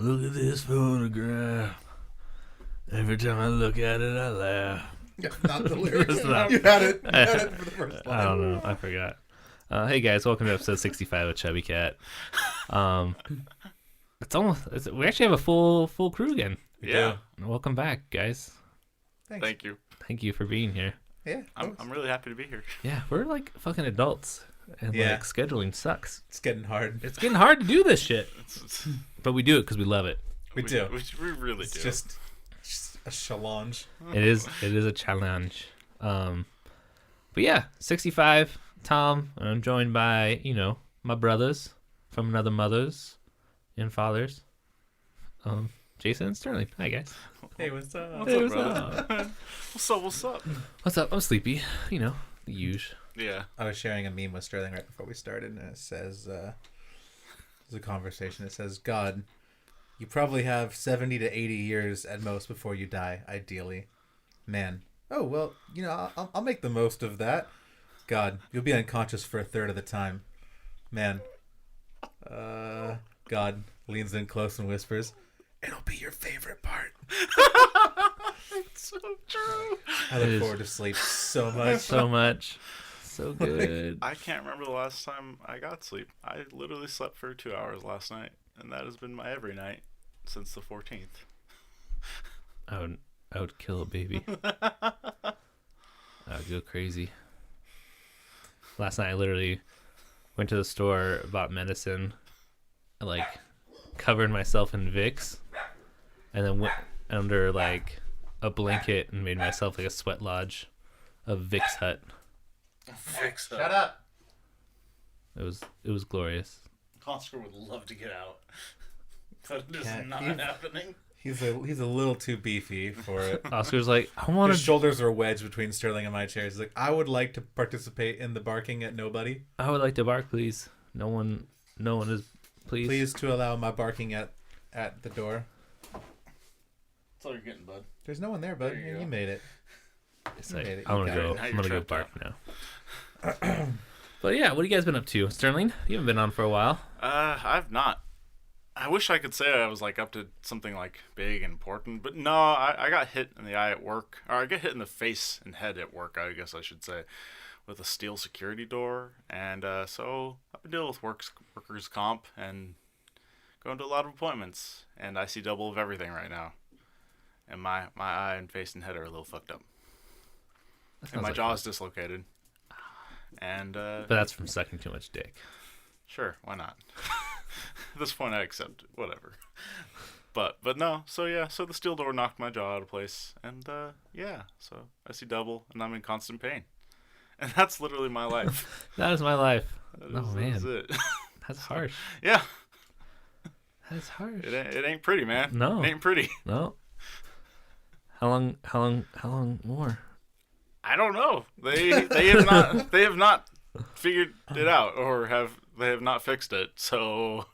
Look at this photograph. Every time I look at it, I laugh. Not the lyrics. It's not. You had it for the first line. I don't know. I forgot. Hey guys, welcome to episode 65 of Chubby Cat. We actually have a full crew again. Yeah. Welcome back, guys. Thanks. Thank you. Thank you for being here. Yeah, I'm really happy to be here. Yeah, we're like fucking adults, and Yeah. like scheduling sucks. it's getting hard. It's getting hard to do this shit, but we do it because we love it. We do. We really It's do. just a challenge. It is a challenge. But yeah, 65. Tom, and I'm joined by my brothers from another mothers and fathers. Jason and Sterling. Hi guys. Hey, what's up? What's Hey, up, what's brother? up? What's up? What's up? I'm sleepy. The usual. Yeah. I was sharing a meme with Sterling right before we started, and it says, there's a conversation. It says, God, you probably have 70 to 80 years at most before you die, ideally. Man. Oh, well, I'll make the most of that. God, you'll be unconscious for a third of the time. Man. God leans in close and whispers, it'll be your favorite part. It's so true. I It look is. forward to sleep so much. So much. So good. I can't remember the last time I got sleep. I literally slept for 2 hours last night, and that has been my every night since the 14th. I would kill a baby. I would go crazy. Last night I literally went to the store, bought medicine, like covered myself in Vicks, and then went under like a blanket and made myself like a sweat lodge of Vicks Hut. Shut up. It was glorious. Oscar would love to get out, but it is Can't not even- happening. He's a little too beefy for it. Oscar's like, I want His to. shoulders are wedged between Sterling and my chairs. He's like, I would like to participate in the barking at nobody. I would like to bark, please. No one is. Please to allow my barking at the door. That's all you're getting, bud. There's no one there, bud. There you You go. made it. It's like, made it. I want You to got go. it. Now I'm you're gonna go trapped bark now. But yeah, what have you guys been up to, Sterling? You haven't been on for a while. I've not. I wish I could say I was like up to something like big and important, but no, I got hit in the eye at work, or I got hit in the face and head at work, I guess I should say, with a steel security door, and so I've been dealing with workers' comp and going to a lot of appointments, and I see double of everything right now, and my eye and face and head are a little fucked up, That and sounds my like jaw's dislocated, and But that's from sucking too much dick. sure, why not? At this point, I accept it. Whatever. But no. So yeah. So the steel door knocked my jaw out of place, and yeah. So I see double, and I'm in constant pain, and that's literally my life. That is my life. That Oh, is- man. that is it. That's harsh. Yeah. That is harsh. It ain't pretty, man. No. It ain't pretty. No. How long more? I don't know. They have not figured it out, or they have not fixed it. So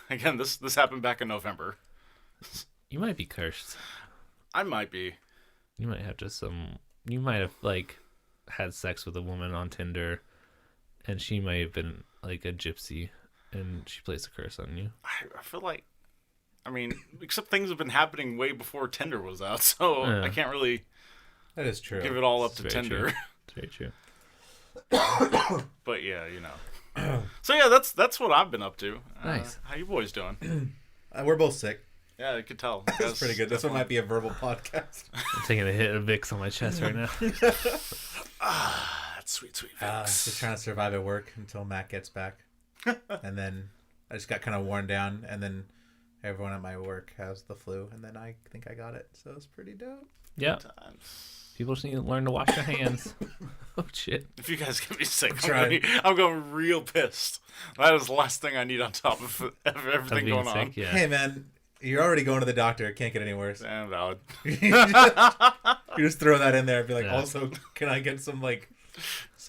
again, this happened back in November. You might be cursed. I might be. You might have you might have like had sex with a woman on Tinder, and she might have been like a gypsy, and she placed a curse on you. I feel like, I mean, except things have been happening way before Tinder was out, so Yeah. I can't really That is true. give it all up It's to very Tinder. true. It's very true. But yeah, So yeah, that's what I've been up to. Nice. How you boys doing? We're both sick. Yeah, I could tell. That's pretty good. This one might be a verbal podcast. I'm taking a hit of Vicks on my chest right now. That's sweet Vicks. Just trying to survive at work until Matt gets back. And then I just got kind of worn down, and then everyone at my work has the flu, and then I think I got it. So it's pretty dope. Yeah. Times. People just need to learn to wash their hands. Oh shit. If you guys get me sick, trying. I'm going real pissed. That is the last thing I need on top of everything Being going on. sick, yeah. Hey, man, you're already going to the doctor. It can't get any worse. Damn valid. You just throw that in there and be like, Yeah. also, can I get some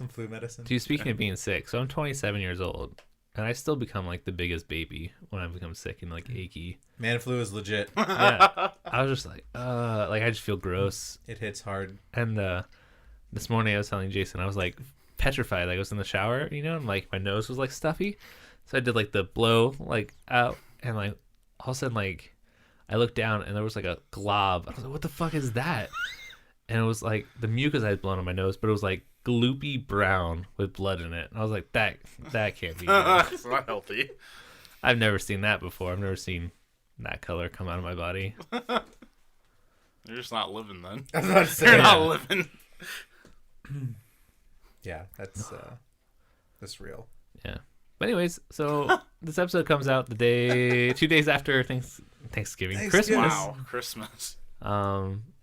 flu medicine? Dude, speaking of being sick, so I'm 27 years old, and I still become like the biggest baby when I become sick and like achy. Man flu is legit. Yeah. I was just like I just feel gross. It hits hard. And this morning I was telling Jason, I was like petrified. Like I was in the shower, and like my nose was like stuffy. So I did like the blow like out, and like all of a sudden, like, I looked down and there was like a glob. I was like, what the fuck is that? And it was like the mucus I had blown on my nose, but it was like gloopy brown with blood in it. And I was like, that can't be good. It's not healthy. I've never seen that before. I've never seen that color come out of my body. You're just not living then. I was about to say, You're not living. yeah, that's real. Yeah. But anyways, so this episode comes out 2 days after Thanksgiving, Christmas. Wow, Christmas.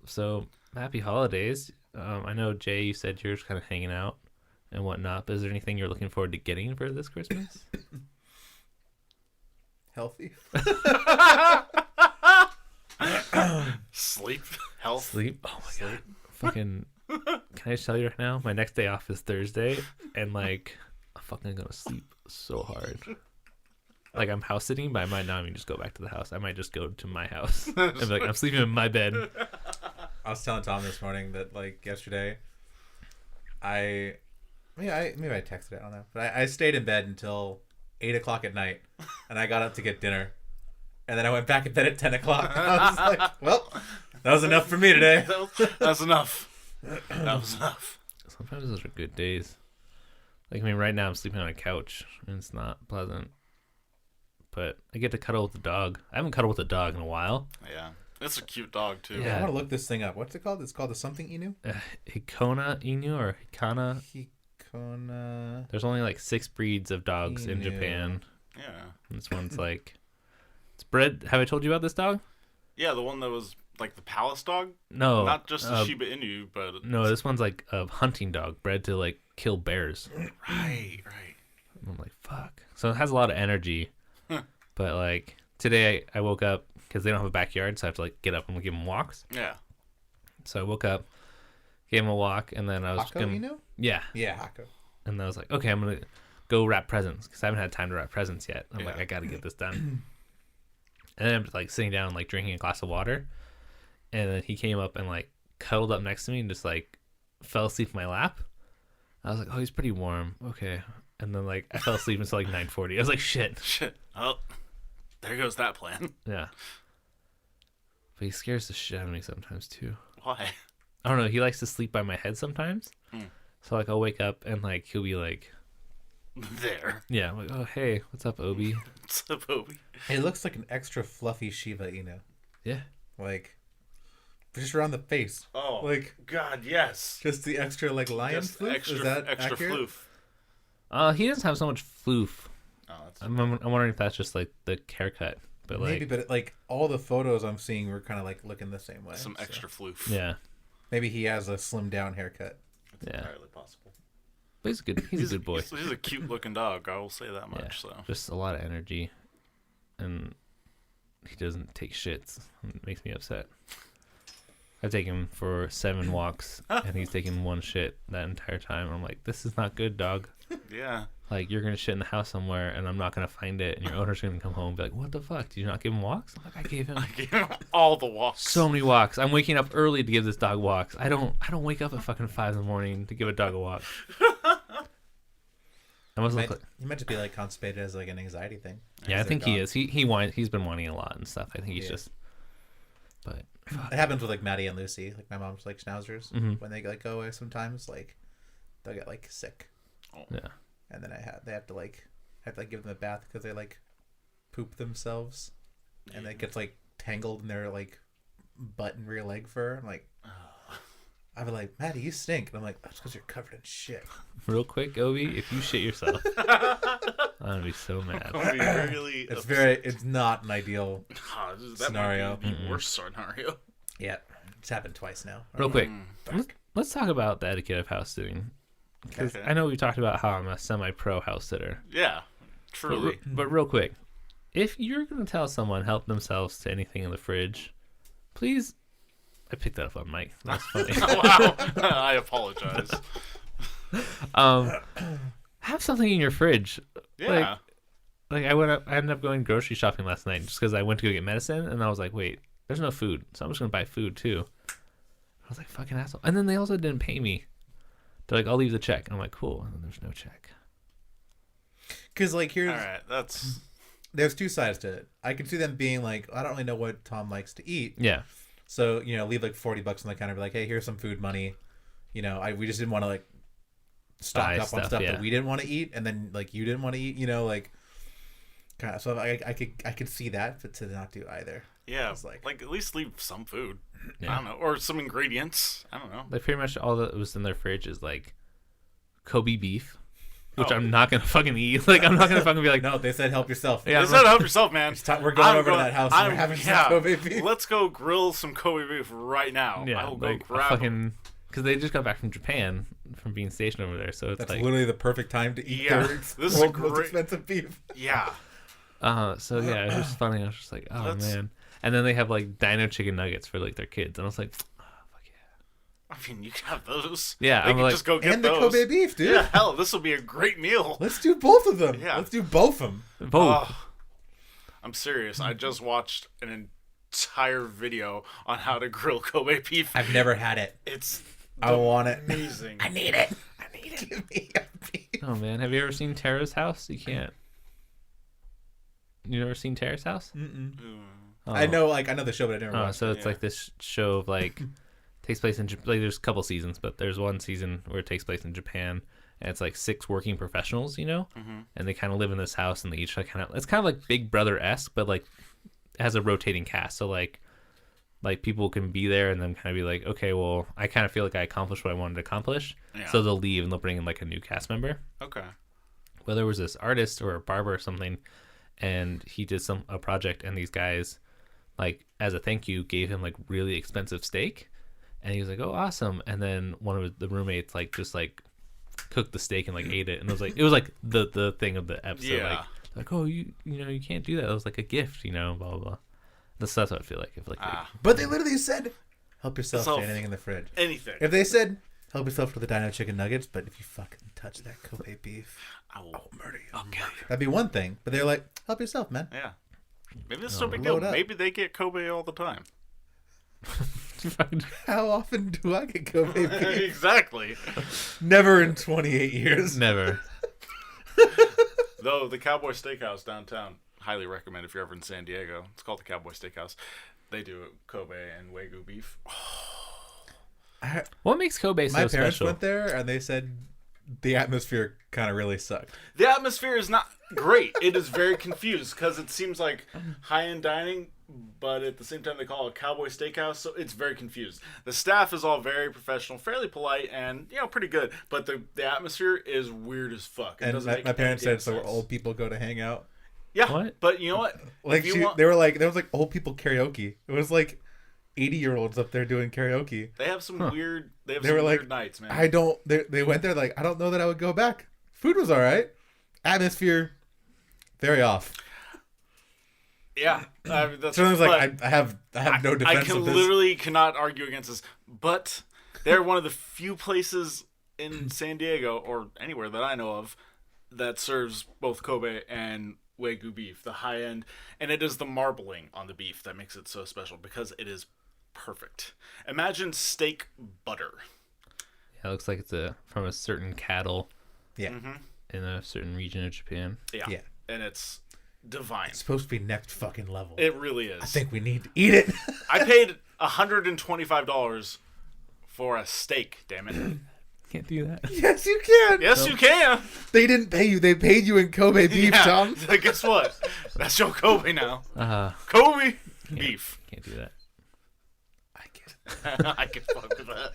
So happy holidays. I know Jay, you said you're just kind of hanging out and whatnot. But is there anything you're looking forward to getting for this Christmas? Healthy. Sleep. Health. Sleep. Oh my god. Fucking. Can I just tell you right now? My next day off is Thursday, and like I'm fucking gonna sleep so hard. Like I'm house sitting, but I might not even just go back to the house. I might just go to my house and be like, I'm sleeping in my bed. I was telling Tom this morning that like yesterday, maybe I texted it, I don't know, but I stayed in bed until 8 o'clock at night, and I got up to get dinner, and then I went back in bed at 10 o'clock. I was like, well, that was enough for me today. That's enough. That was enough. Sometimes those are good days. Like I mean, right now I'm sleeping on a couch, and it's not pleasant. But I get to cuddle with the dog. I haven't cuddled with a dog in a while. Yeah. It's a cute dog, too. Yeah. I want to look this thing up. What's it called? It's called the something Inu? Hikona Inu or Hikana. Hikona. There's only like 6 breeds of dogs in Inu. Japan. Yeah. And this one's like, it's bred. Have I told you about this dog? Yeah, the one that was like the palace dog? No. Not just the Shiba Inu, but... No, this one's like a hunting dog bred to like kill bears. Right. And I'm like, fuck. So it has a lot of energy. But like today I woke up because they don't have a backyard, so I have to like get up and give them walks. Yeah. So I woke up, gave him a walk, and then I was Hako Inu? Yeah. Hako. And I was like, okay, I'm gonna go wrap presents because I haven't had time to wrap presents yet. I'm like, Yeah. I gotta get this done. And then I'm just like sitting down, like drinking a glass of water, and then he came up and like cuddled up next to me and just like fell asleep in my lap. I was like, oh, he's pretty warm. Okay. And then like I fell asleep until like 9:40. I was like, shit. Oh, there goes that plan. Yeah. But he scares the shit out of me sometimes too. Why? I don't know. He likes to sleep by my head sometimes. Hmm. So like I'll wake up and like he'll be like, There. yeah, I'm like, oh hey, what's up, Obi? What's up, Obi? It looks like an extra fluffy Shiba Inu. Yeah. Like, just around the face. Oh, Like, God, yes. just the extra, like, lion Just floof? extra, Is that extra accurate? floof. He doesn't have so much floof. Oh, that's... I'm wondering if that's just like the haircut, but like Maybe, but like all the photos I'm seeing were kind of like looking the same way. some so. extra floof. yeah, Maybe he has a slimmed down haircut. It's Yeah. entirely possible. but he's good. He's a good boy. He's a cute looking dog. I will say that much. Yeah. So Just a lot of energy, and he doesn't take shits. It makes me upset. I've taken him for 7 walks, and he's taken 1 shit that entire time. I'm like, this is not good, dog. yeah, Like, you're going to shit in the house somewhere, and I'm not going to find it, and your owner's going to come home and be like, what the fuck? Did you not give him walks? I'm like, I gave him I gave him all the walks. so many walks. I'm waking up early to give this dog walks. I don't wake up at fucking 5 in the morning to give a dog a walk. I must look like, He might just be like constipated as like an anxiety thing. yeah, I As a think he dog. is. He's been whining a lot and stuff. I think he's Yeah. just, but It happens with like Maddie and Lucy. Like my mom's like schnauzers. Mhm. When they like go away sometimes, like they'll get like sick, yeah. and then they have to give them a bath because they like poop themselves, and it gets like tangled in their like butt and rear leg fur. I'm like, I'd be like, Maddie, you stink. And I'm like, that's because you're covered in shit. Real quick, Obi, if you shit yourself, I'm gonna be so mad. I'll be really It's upset. it's not an ideal. That scenario. might be the worst scenario. Yeah, it's happened twice now. Real quick, Fuck. let's talk about the etiquette of house sitting. Because Okay. I know we talked about how I'm a semi-pro house sitter. Yeah, But, truly. but real quick, if you're gonna tell someone help themselves to anything in the fridge, please. I picked that up on mic. That's funny. Wow, I apologize. Have something in your fridge. Yeah, Like I ended up going grocery shopping last night just because I went to go get medicine, and I was like, wait, there's no food, so I'm just gonna buy food too. I was like, fucking asshole. And then they also didn't pay me. They're like, I'll leave the check. And I'm like, cool. And then there's no check. Because like here's all right. That's there's two sides to it. I can see them being like, I don't really know what Tom likes to eat. Yeah. So, leave like $40 on the counter, be like, hey, here's some food money. We just didn't want to like stock Buy up on stuff yeah. that we didn't want to eat, and then like you didn't want to eat, like kind of. So I could see that, but to not do either. Yeah, It's like at least leave some food. Yeah. I don't know, or some ingredients. I don't know. Like pretty much all that was in their fridge is like Kobe beef, which Oh. I'm not gonna fucking eat. Like I'm not gonna fucking be like, No, they said help yourself. Yeah, They said help yourself, man. We're going over to that house and we're I'm- having some Kobe beef. Let's go grill some Kobe beef right now. yeah, I will go like grab 'em. fucking because they just got back from Japan from being stationed over there, so it's That's like literally the perfect time to eat Yeah, their this is world's most great. expensive beef. Yeah. so yeah, it was just funny. I was just like, oh Let's- man. And then they have like dino chicken nuggets for like their kids, and I was like, oh, fuck yeah. I mean, you can have those. Yeah, they I'm can like- just go get And the those. Kobe beef, dude. Yeah, hell, this will be a great meal. Let's do both of them. Yeah. Let's do both of them. Both. Oh, I'm serious. I just watched an entire video on how to grill Kobe beef. I've never had it. It's I want it. amazing. I need it. Give me a beef. Oh man, have you ever seen Tara's house? You can't. You never seen Tara's house? Mm-mm. Oh. I know the show, but I never Oh, watched. so it's yeah. like this show of like takes place in like there's a couple seasons, but there's one season where it takes place in Japan, and it's like 6 working professionals, and they kind of live in this house, and they each like it's kind of like Big Brother-esque, but like it has a rotating cast, so like people can be there and then kind of be like, okay, well, I kind of feel like I accomplished what I wanted to accomplish, Yeah. so they'll leave and they'll bring in like a new cast member. Okay. Well, there was this artist or a barber or something, and he did a project, and these guys, like as a thank you, gave him like really expensive steak, and he was like, oh, awesome. And then one of the roommates like just like cooked the steak and like ate it, and it was like the thing of the episode, Yeah. like oh, you can't do that, it was like a gift, blah blah blah. That's what I feel like if like But they literally said, "Help yourself Self. to anything in the fridge." Anything. If they said, "Help yourself to the dino chicken nuggets," but if you fucking touch that Kobe beef, I will. I'll murder you. I'll kill you. That'd be one thing. But they're like, "Help yourself, man." Yeah. Maybe it's no big deal. load up. Maybe they get Kobe all the time. How often do I get Kobe beef? Exactly. Never in 28 years. never. Though the Cowboy Steakhouse downtown, highly recommend if you're ever in San Diego. It's called the Cowboy Steakhouse. They do Kobe and Wagyu beef. What makes Kobe My so parents special? went there and they said the atmosphere kind of really sucked. The atmosphere is not great. It is very confused because it seems like high-end dining, but at the same time they call it a Cowboy Steakhouse, so it's very confused. The staff is all very professional, fairly polite, and pretty good. But the atmosphere is weird as fuck. It And doesn't my make parents any said it's where sense. old people go to hang out. Yeah, What? but you know what? Like If you want- they were like, there was like old people karaoke. It was like 80-year-olds up there doing karaoke. they have some weird. They have They some were like, weird nights, man. I don't. They went there like, I don't know that I would go back. Food was all right. Atmosphere, very off. Yeah, I mean, that's. So I was like, but I have no defense I can of this. literally cannot argue against this, but they're one of the few places in San Diego or anywhere that I know of that serves both Kobe and Wagyu beef, the high end, and it is the marbling on the beef that makes it so special because it is perfect. Imagine steak butter. Yeah, it looks like it's from a certain cattle Yeah, in a certain region of Japan. Yeah, and it's divine. it's supposed to be next fucking level. It really is. I think we need to eat it. I paid $125 for a steak. Damn it! Can't do that. Yes, you can. Yes, you can. They didn't pay you. They paid you in Kobe beef, Yeah. Tom. Guess what? That's your Kobe now. Uh, Kobe beef. can't do that. I get it. I can fuck with that.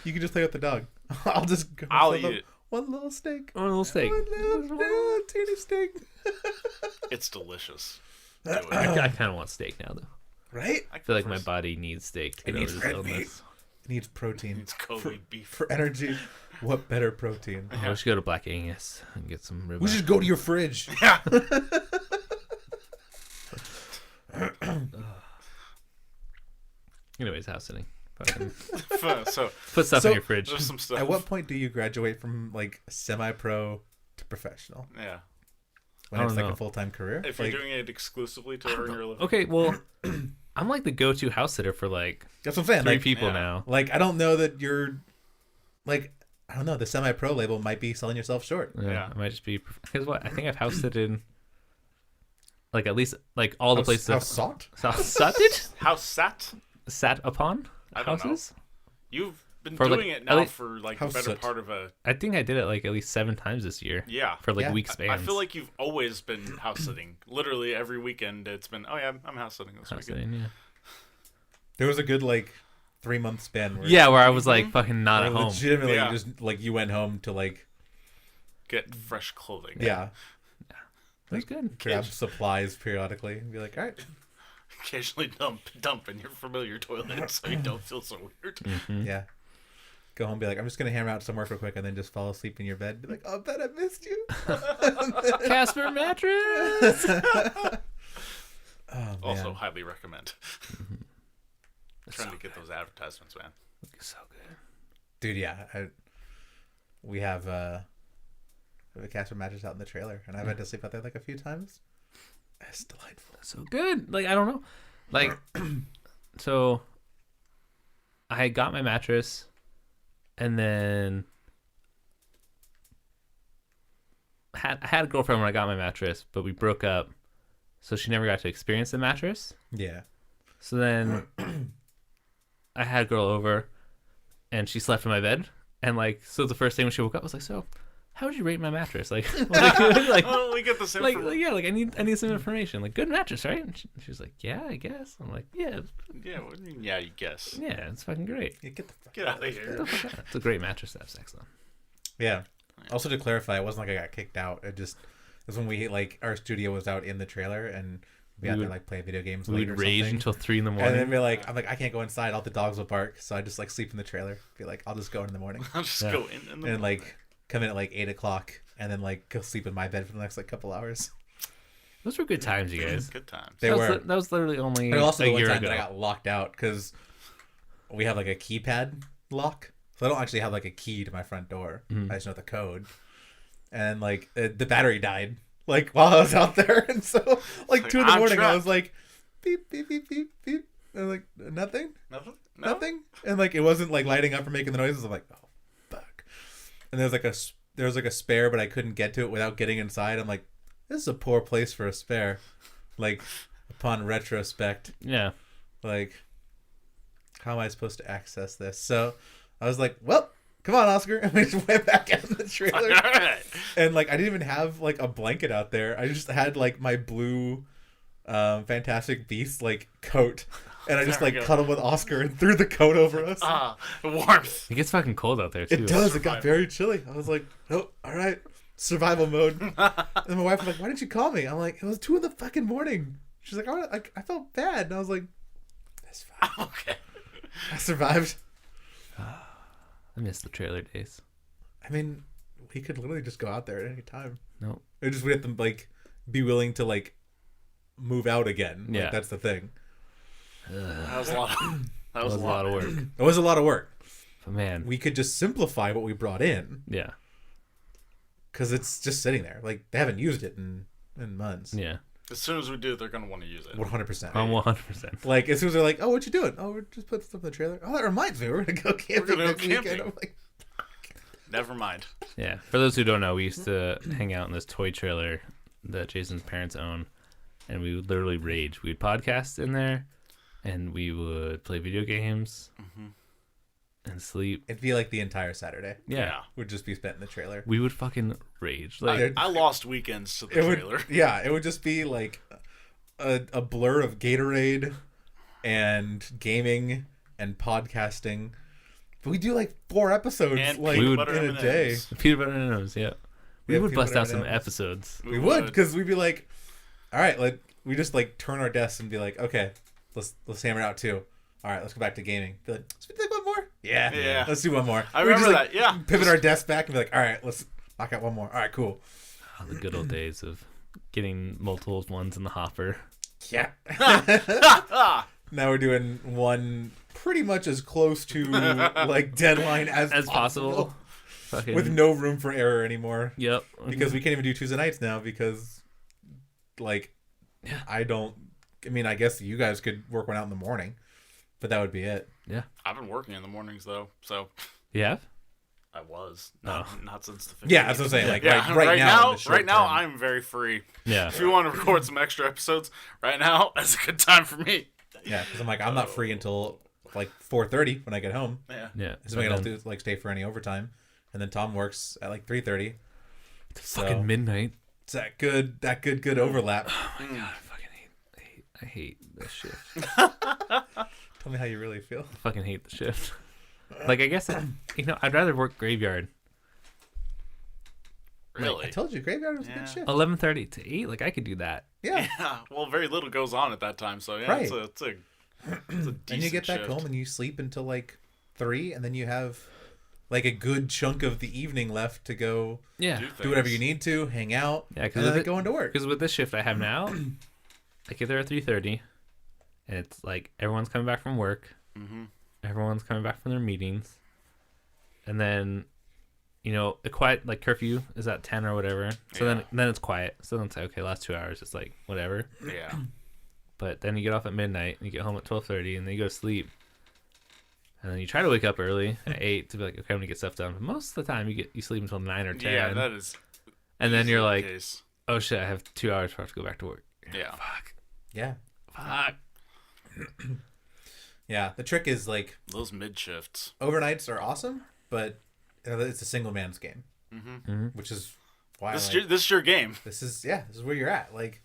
You can just play with the dog. I'll just go. I'll myself eat up it. One little steak. One little steak. One little teeny steak. It's delicious. Do it. I kind of want steak now, though. Right? I feel like my body needs steak to It get over needs this red illness. meat. It needs protein. It's Kobe beef. For energy, what better protein? Oh, we should go to Black Angus and get some ribeye. We should go to your fridge. Yeah. Anyways, house sitting. Fucking So put stuff So- in your fridge. there's some stuff. At what point do you graduate from like semi-pro to professional? Yeah. When I it's don't like know. a full-time career? If Like, you're doing it exclusively to earn your living. Okay, well, I'm like the go-to house sitter for like that's what I'm saying. 3 Like, people yeah. now. like I don't know that you're like I don't know. The semi-pro label might be selling yourself short. Yeah, Yeah. I might just be because what I think I've house sitted like at least like all the places. How sought? House Sat upon I don't know. houses. You've been For, like, doing it at now least- for like House the better soot. part of a I think I did it like at least 7 times this year. yeah. For like Yeah. week spans. I feel like you've always been house sitting. Literally every weekend, it's been I'm house sitting this House weekend. sitting, yeah. There was a good like 3-month span where Yeah, where I was like fucking not where at home. legitimately Yeah. just like you went home to like Get fresh clothing. yeah, It was good. grab supplies periodically and be like, all right, Occasionally dump in your familiar toilet so you don't feel so weird. Mm-hmm. yeah. Go home, be like, I'm just gonna hammer out somewhere for quick, and then just fall asleep in your bed. Be like, oh, bet I missed you. Casper mattress. Oh, man. Also, highly recommend. Trying to get those advertisements, man. So good. Dude, yeah, we have a Casper mattress out in the trailer, and I've had to sleep out there like a few times. It's delightful. So good. Like I don't know. Like so I got my mattress and then I had a girlfriend when I got my mattress, but we broke up. So she never got to experience the mattress. Yeah. So then I had a girl over and she slept in my bed. And like, so the first thing when she woke up was like, so how would you rate my mattress? Like, like, Well, we get the same. like yeah, like I need some information. Like, good mattress, right? And she was like, yeah, I guess. I'm like, yeah, yeah, you guess. yeah, it's fucking great. Yeah, get the fuck Get out of here. It's a great mattress to have sex on. Yeah. Also, to clarify, it wasn't like I got kicked out. It was when we like our studio was out in the trailer and we had to like play video games. We late would or rage something. until 3 a.m. And then be like, I'm like, I can't go inside. All the dogs will bark, so I just like sleep in the trailer. Be like, I'll just go in the morning I'll just Yeah. go in the and like come in at like 8:00 and then like go sleep in my bed for the next like couple hours. Those were good times, you guys. good times. They that were. that was literally only And also a the one year time ago. that I got locked out because we have like a keypad lock, so I don't actually have like a key to my front door. I just know the code, and like the battery died like while I was out there, and so like like, 2 in the I'm morning I trapped. was like beep beep beep beep beep, and like nothing, Nothing. No? nothing, and like it wasn't like lighting up or making the noises. I'm like, oh fuck, and there was like a spare, but I couldn't get to it without getting inside. I'm like, this is a poor place for a spare. Like upon retrospect. Yeah. Like, how am I supposed to access this? So I was like, well, come on, Oscar. And we just went back out in the trailer. All right. And like, I didn't even have like a blanket out there. I just had like my blue Fantastic Beast like coat. And I just There we like go. cuddled with Oscar and threw the coat over us. Warmth. It gets fucking cold out there, too. It does. It got very chilly. I was like, oh, all right. Survival mode. And my wife was like, why didn't you call me? I'm like, it was 2 in the fucking morning. She's like, I felt bad. And I was like, that's fine. Okay. I survived. I miss the trailer days. I mean, we could literally just go out there at any time. No. It just we have to like be willing to like move out again. Like, Yeah. that's the thing. That was a lot. That was It was a lot of work. It was a lot of work. But man, We could just simplify what we brought in yeah. because it's just sitting there. Like they haven't used it in months. Yeah. As soon as we do, they're gonna want to use it. 100%. I'm 100%. Like as soon as they're like, "Oh, what you doing?" "Oh, we're just putting stuff in the trailer." "Oh, that reminds me, we're gonna go camping gonna go next weekend." camping. I'm like, Never mind. Yeah. For those who don't know, we used to hang out in this toy trailer that Jason's parents own, and we would literally rage. We'd podcast in there, and we would play video games and sleep. it'd be like the entire Saturday Yeah. would just be spent in the trailer. We would fucking rage. I, Like, I lost weekends to the It trailer. would, yeah, it would just be like a blur of Gatorade and gaming and podcasting. But we do like 4 episodes And like peanut in butter a M&Ms. day. peanut butter and M&Ms, yeah. We Yeah, would peanut bust butter out some M&Ms. episodes. We would because we'd be like, all right, like we just like turn our desks and be like, okay, let's hammer out 2. All right, let's go back to gaming. Be like, let's do one more. Yeah, Yeah. Let's do one more. I We'd remember just, that. Yeah. Pivot our desk back and be like, all right, let's knock out one more. All right, cool. Oh, the good old days of getting multiple ones in the hopper. Yeah. Now we're doing one pretty much as close to like deadline as Possible. Fucking, with no room for error anymore Yep. because we can't even do Tuesday nights now because like I mean I guess you guys could work one out in the morning, but that would be it. Yeah. I've been working in the mornings though, so You have? I was Oh. not since the 15th. Yeah, that's what I'm saying. Like Yeah, right now, in the short right now, term. I'm very free. Yeah. If you want to record some extra episodes, right now, that's a good time for me. Yeah, because I'm like, I'm not free until like 4:30 when I get home. Yeah. Yeah. So I don't do like stay for any overtime, and then Tom works at like 3:30. So Fucking midnight. it's that good overlap. Oh my god, I hate this shift. Tell me how you really feel. I fucking hate the shift. Like, I guess, I'd rather work graveyard. Really? I told you, graveyard was a Yeah. good shift. 11:30 to 8, like, I could do that. Yeah. Yeah. Well, very little goes on at that time, so yeah, Right. it's a decent And you get back shift. home and you sleep until like 3, and then you have like a good chunk of the evening left to go Yeah. do whatever you need to, hang out, Yeah, and because then go into work. Because with this shift I have now, I get there at 3:30, and it's like everyone's coming back from work. Mm-hmm. Everyone's coming back from their meetings. And then, the quiet, like, curfew is at 10 or whatever. So Yeah. then it's quiet. So then it's like, okay, last 2 hours, it's like, whatever. Yeah. But then you get off at midnight, and you get home at 12:30, and then you go to sleep. And then you try to wake up early at 8 to be like, okay, I'm going to get stuff done. But most of the time, you sleep until 9 or 10. Yeah, that is. and then you're easily like, the case. oh, shit, I have 2 hours before I have to go back to work. Yeah. Fuck. Yeah. Fuck. Yeah. The trick is like Those mid shifts. overnights are awesome, but it's a single man's game, Mm-hmm. which is why This, like, this is your game. this is where you're at. Like,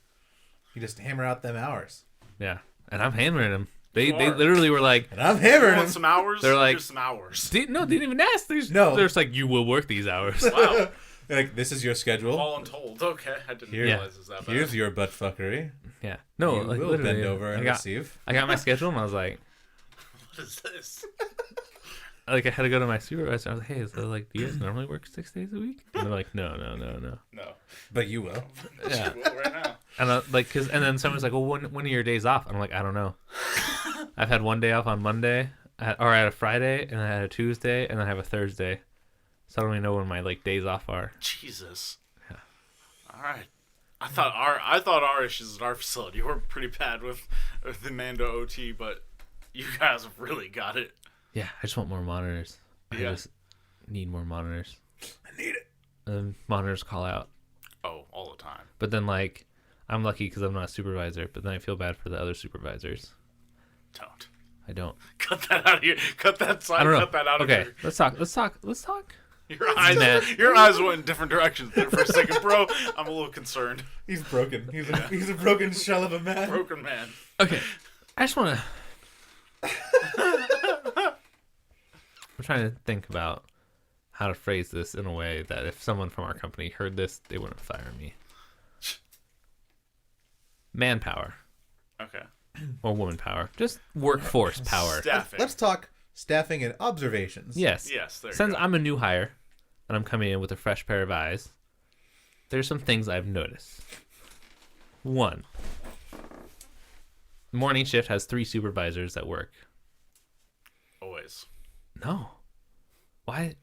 you just hammer out them hours, Yeah. And I'm hammering them. They You are. literally were like, and I'm You hammering want them. some hours? They're like- Here's some hours. they didn't even ask. They're No. just like, you will work these hours. Wow. Like, this is your schedule. Voluntold. Okay, I didn't Here. realize it was that bad. Here's your butt fuckery. Yeah. No, You like, will literally, bend over and I got, receive. I got my schedule, and I was like, What is this? I had to go to my supervisor. I was like, hey, so, like, do you guys normally work 6 days a week? And they're like, no. No. But you will. Yeah. You will right now. And and then someone's like, well, when are your days off? I'm like, I don't know. I've had one day off on Monday, or I had a Friday, and I had a Tuesday, and then I have a Thursday. So I don't even know when my days off are. Jesus. Yeah. All right. I thought our issues at our facility were pretty bad with the Mando OT, but you guys have really got it. Yeah, I just want more monitors. I Yeah. just need more monitors. I need it. Monitors call out. Oh, all the time. But then, I'm lucky because I'm not a supervisor, but then I feel bad for the other supervisors. Don't. I don't. Cut that out of here. Cut that side. I don't know. Cut that out Okay, of here. let's talk. Your eyes went in different directions there for a second, bro. I'm a little concerned. He's broken. He's a broken shell of a man. Broken man. Okay, I just want to... I'm trying to think about how to phrase this in a way that if someone from our company heard this, they wouldn't fire me. Manpower. Okay. Or woman power. Just workforce power. Staffing. Let's talk staffing and observations. Yes. Yes, there you Since go. I'm a new hire and I'm coming in with a fresh pair of eyes, there's some things I've noticed. One, morning shift has 3 supervisors at work. Always. No. Why?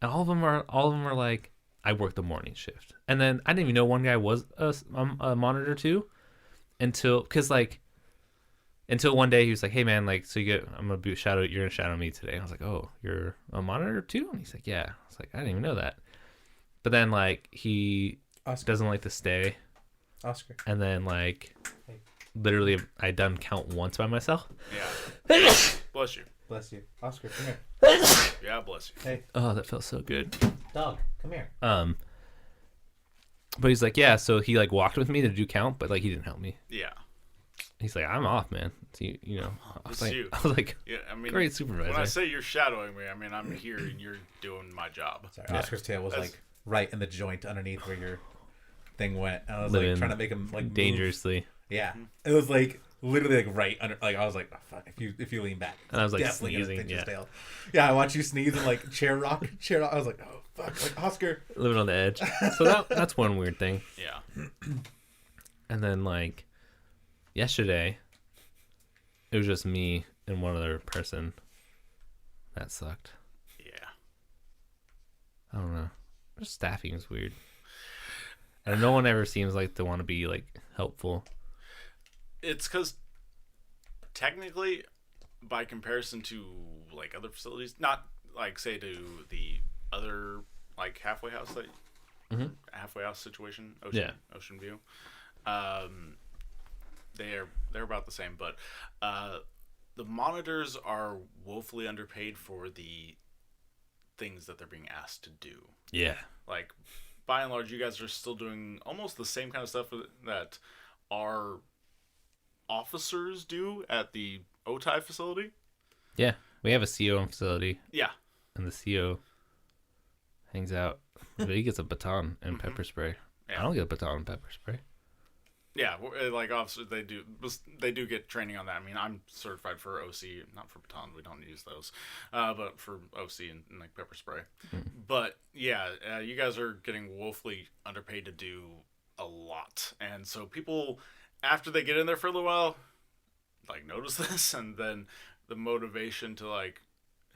And all of them are like, I work the morning shift. And then I didn't even know one guy was a monitor too until one day he was like, hey man, you're gonna shadow me today. And I was like, oh, you're a monitor too? And he's like, yeah. I was like, I didn't even know that. But then he Oscar. doesn't like to stay. Oscar. And then literally I done count once by myself. Yeah. Bless you. Bless you. Oscar, come here. Yeah, bless you. Hey, Oh, that felt so good. dog, come here. But he's like, yeah, so he walked with me to do count, but he didn't help me. Yeah. He's like, I'm off, man. So, I was It's like, you. I was like, Yeah, I mean, great supervisor. when I say you're shadowing me, I mean I'm here and you're doing my job. Sorry, Yeah. Oscar's tail was That's- right in the joint underneath where your thing went. And I was Living trying to make him move. dangerously. Yeah, it was literally right under. I was like, oh, fuck. If you lean back, And I was definitely gonna sneezing. pinch his Yeah, tail. Yeah, I watched you sneeze and chair rock. I was like, oh fuck, Oscar. living on the edge. So that's one weird thing. Yeah. And then yesterday, it was just me and one other person. That sucked. Yeah. I don't know. Just staffing is weird. And no one ever seems like they want to be helpful. It's because technically, by comparison to other facilities, not like say to the other like halfway house halfway house situation, Ocean View. They're about the same, but the monitors are woefully underpaid for the things that they're being asked to do. Yeah. Like, by and large, you guys are still doing almost the same kind of stuff that our officers do at the OTI facility. Yeah. We have a CO facility. Yeah. And the CO hangs out. But he gets a baton and pepper spray. Yeah. I don't get a baton and pepper spray. Yeah, like officers, they do get training on that. I mean, I'm certified for OC, not for baton. We don't use those, but for OC and like pepper spray. But yeah, you guys are getting woefully underpaid to do a lot, and so people, after they get in there for a little while, like notice this, and then the motivation to like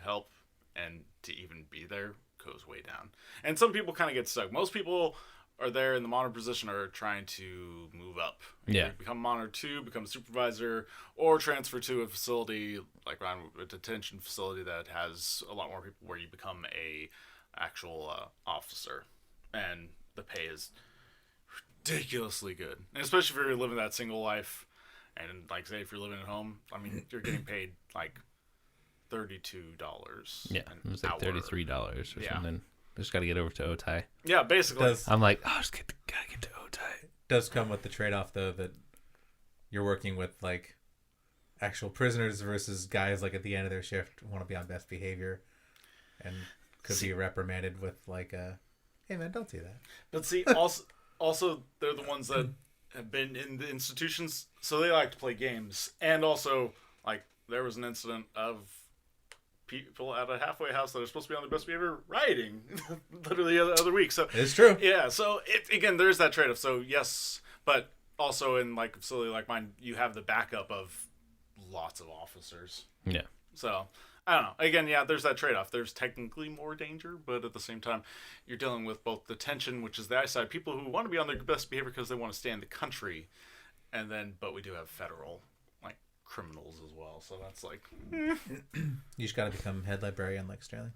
help and to even be there goes way down. And some people kind of get stuck. Most people are there in the monitor position are trying to move up. Yeah. Become monitor 2, become a supervisor, or transfer to a facility like a detention facility that has a lot more people where you become a actual officer. And the pay is ridiculously good. And especially if you're living that single life. And like say if you're living at home, I mean you're getting paid like $32. Yeah. It was like $33 or something. Just got to get over to OTI. Yeah, basically. I'm like, gotta get to OTI. Does come with the trade-off, though, that you're working with, like, actual prisoners versus guys, like, at the end of their shift want to be on best behavior and could be reprimanded with, like, hey, man, don't do that. But see, also they're the ones that have been in the institutions, so they like to play games. And also, like, there was an incident of people at a halfway house that are supposed to be on their best behavior rioting literally the other week. So it's true. Yeah. So again, there's that trade-off. So yes, but also in like a facility like mine, you have the backup of lots of officers. Yeah. So I don't know. Again, yeah, there's that trade-off. There's technically more danger, but at the same time, you're dealing with both the tension, which is the eyesight, people who want to be on their best behavior because they want to stay in the country, and then, but we do have federal criminals as well, so that's like you just gotta become head librarian like Sterling.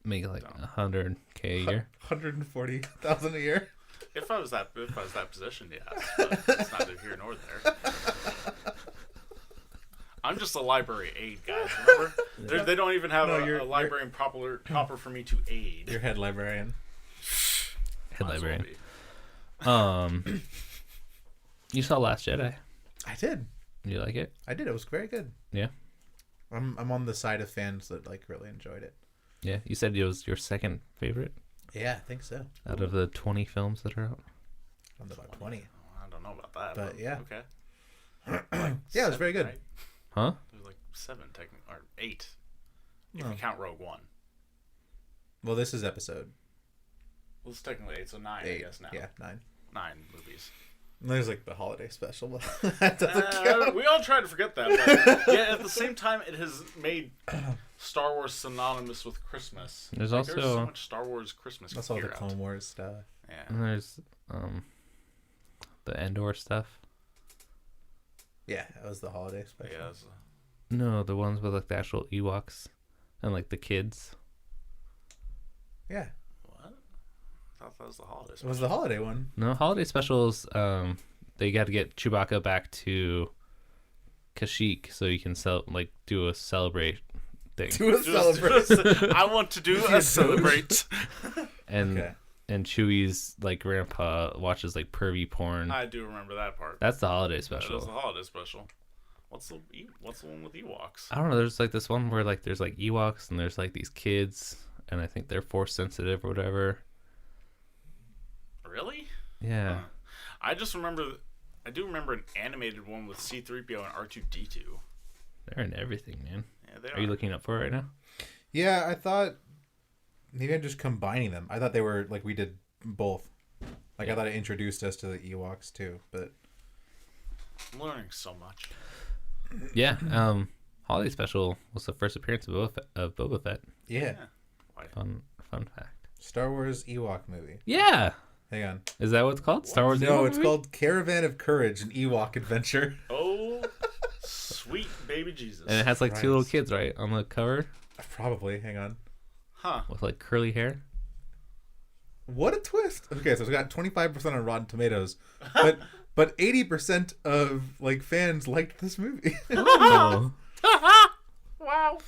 Make like $100K a year. 140,000 a year. If I was that position, yes, but it's neither here nor there. I'm just a library aide, guys. Remember, they don't even have a librarian proper for me to aid. You're head librarian. Head librarian. You saw Last Jedi. I did. You like it? I did. It was very good. Yeah. I'm on the side of fans that like really enjoyed it. Yeah. You said it was your second favorite? Yeah, I think so. Out of the 20 films that are out? I'm about 20. I don't know about that. But yeah. Okay. Yeah, it was very good. Right? Huh? There's like 7 or 8. If you count Rogue One. Well, this is episode. Well, it's technically 8, so 9, 8, I guess now. Yeah, 9. 9 movies. There's like the holiday special, but that doesn't count. We all try to forget that. But yeah, at the same time, it has made Star Wars synonymous with Christmas. There's there's also so much Star Wars Christmas. That's all the Clone Wars stuff. Yeah. And there's the Endor stuff. Yeah, that was the holiday special. Yeah. No, the ones with like the actual Ewoks and like the kids. Yeah. I thought that was the holiday special. It was the holiday one. No, holiday specials, they got to get Chewbacca back to Kashyyyk so you can do a celebrate thing. Do a celebrate. I want to do a celebrate. And okay. And Chewie's like grandpa watches like pervy porn. I do remember that part. That's the holiday special. That is the holiday special. What's the one with Ewoks? I don't know. There's like this one where like there's like Ewoks and there's like these kids and I think they're force sensitive or whatever. Really? Yeah. I do remember an animated one with C-3PO and R2-D2. They're in everything, man. Yeah, they are. Are you looking up for it right now? Yeah, I thought maybe I'm just combining them. I thought they were like we did both. Like I thought it introduced us to the Ewoks too, but I'm learning so much. Yeah. Holiday special was the first appearance of Boba Fett. yeah. Fun fact. Star Wars Ewok movie. Yeah. Hang on. Is that what it's called? Star Wars? No, Ewok it's movie? called Caravan of Courage, an Ewok adventure. Oh, sweet. Sweet baby Jesus. And it has like two little Christ. kids, right, on the cover Probably. Hang on. Huh. with like curly hair. What a twist. Okay, so it's got 25% on Rotten Tomatoes, but 80% of like fans liked this movie. Oh. Wow.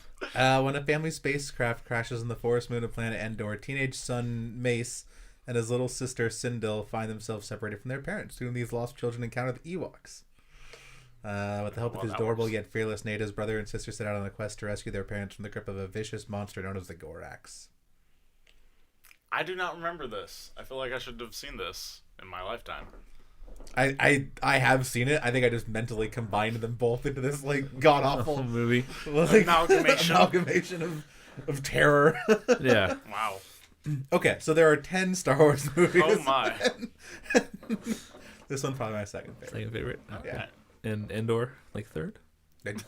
When a family spacecraft crashes on the forest moon of planet Endor, teenage son Mace and his little sister Sindel find themselves separated from their parents. Soon these lost children encounter the Ewoks. With the help of his adorable yet fearless natives, brother and sister set out on a quest to rescue their parents from the grip of a vicious monster known as the Gorax. I do not remember this. I feel like I should have seen this in my lifetime. I have seen it. I think I just mentally combined them both into this like god awful Movie. like, Amalgamation. of terror. Yeah. Wow. Okay, so there are 10 Star Wars movies. Oh my. This one's probably my second favorite. Second favorite. Yeah, And Endor, like third.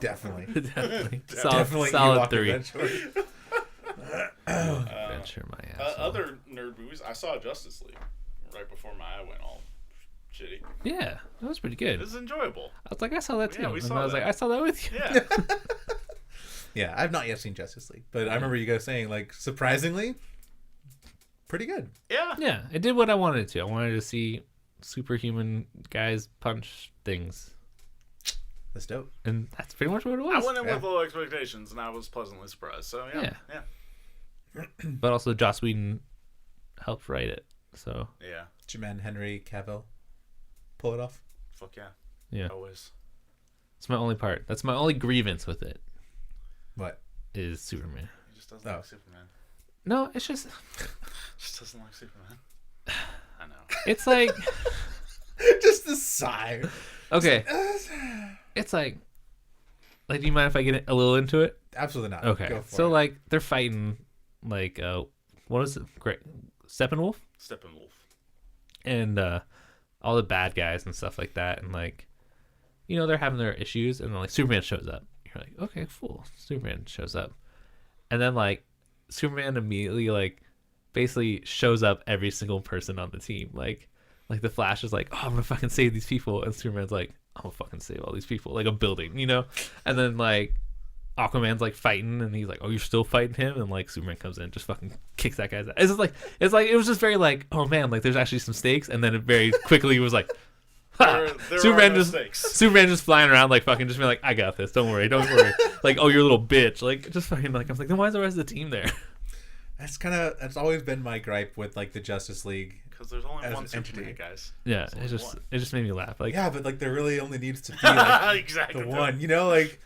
definitely. Definitely. Definitely solid Ewok 3. Adventure. Adventure, my ass. Other nerd movies. I saw Justice League right before my eye went all shitty. Yeah, that was pretty good. It was enjoyable. I was like, I saw that too. Yeah, we and saw I was that. like, I saw that with you. Yeah. Yeah, I've not yet seen Justice League, but I remember you guys saying like surprisingly pretty good. Yeah. Yeah, it did what I wanted it to. I wanted to see superhuman guys punch things. That's dope. And that's pretty much what it I was. went in Yeah. with low expectations and I was pleasantly surprised. So yeah. Yeah. But also, Joss Whedon helped write it. So, Yeah. Did your man Henry Cavill pull it off? Fuck yeah. yeah. Always. It's my only part. That's my only grievance with it, What? is Superman. He just doesn't like Superman. No, it's just, Just doesn't like Superman. I know. it's like, Just a sigh. okay. It's like, do you mind if I get a little into it? Absolutely not. Okay. Go for So, it. like, they're fighting, like, what is it? Great. Steppenwolf? Steppenwolf. And all the bad guys and stuff like that. And, like, you know, they're having their issues. And then, like, Superman shows up. You're like, okay, cool. Superman shows up. And then, like, Superman immediately, like, basically shows up every single person on the team. Like the Flash is like, oh, I'm gonna fucking save these people. And Superman's like, I'm gonna fucking save all these people. Like a building, you know? And then, like, Aquaman's like fighting, and he's like, "Oh, you're still fighting him?" And like Superman comes in, and just fucking kicks that guy's ass. It's just like it was just very like, oh man, like there's actually some stakes, and then it very quickly was like, ha! There Superman are no just stakes. Superman just flying around like fucking just being like, I got this, don't worry. Like, oh, you're a little bitch, like just fucking like I was like, then why is the rest of the team there? That's always been my gripe with like the Justice League. Because there's only As one an Superman, entity. guys. Yeah, There's only one. it just made me laugh. Like Yeah, but like there really only needs to be like Exactly. the one, you know, like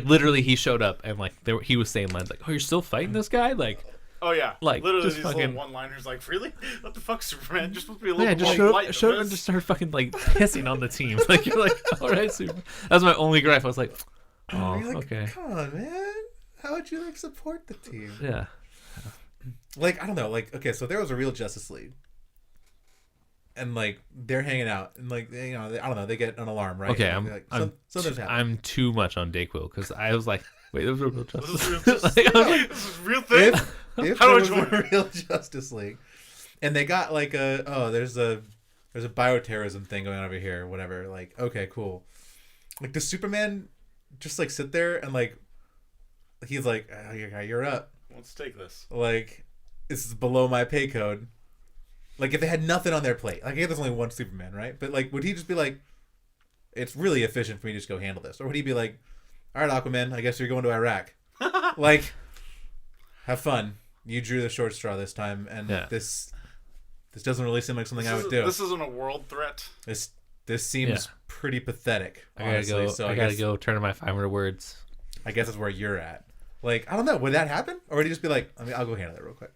literally he showed up and like he was saying lines like, oh, you're still fighting this guy, like. Oh yeah, Like, literally just these fucking- little one-liners. Like, really? What the fuck, Superman? Just supposed to be a little Yeah, more just light showed than up and this? just started fucking like pissing on the team. Like you're like, all right, Superman. That was my only gripe. I was like, oh, you're like, okay, come on, man. How would you like support the team? yeah, Like, I don't know, like, okay, so there was a real Justice League. And like they're hanging out and like I don't know, they get an alarm, right? okay. And, like, something's happening. I'm too much on Dayquil because I was like, wait, there was a real This Justice. is real Justice Like, I was like, This is a real thing. If How there do I was join? a real Justice League, and they got like there's a bioterrorism thing going on over here, or whatever. Like, okay, cool. Like, does Superman just like sit there and like he's like, oh, you're up. Let's take this. Like, this is below my pay code. Like, if they had nothing on their plate, like, I guess there's only one Superman, right? But like, would he just be like, it's really efficient for me to just go handle this, or would he be like, all right, Aquaman, I guess you're going to Iraq. Like, have fun. You drew the short straw this time, and Yeah. this doesn't really seem like something I would do. This isn't a world threat. This seems Yeah. pretty pathetic, I gotta honestly. go. So I I gotta guess go turn to my 500 words. I guess that's where you're at. Like, I don't know. Would that happen, or would he just be like, I'll go handle it real quick?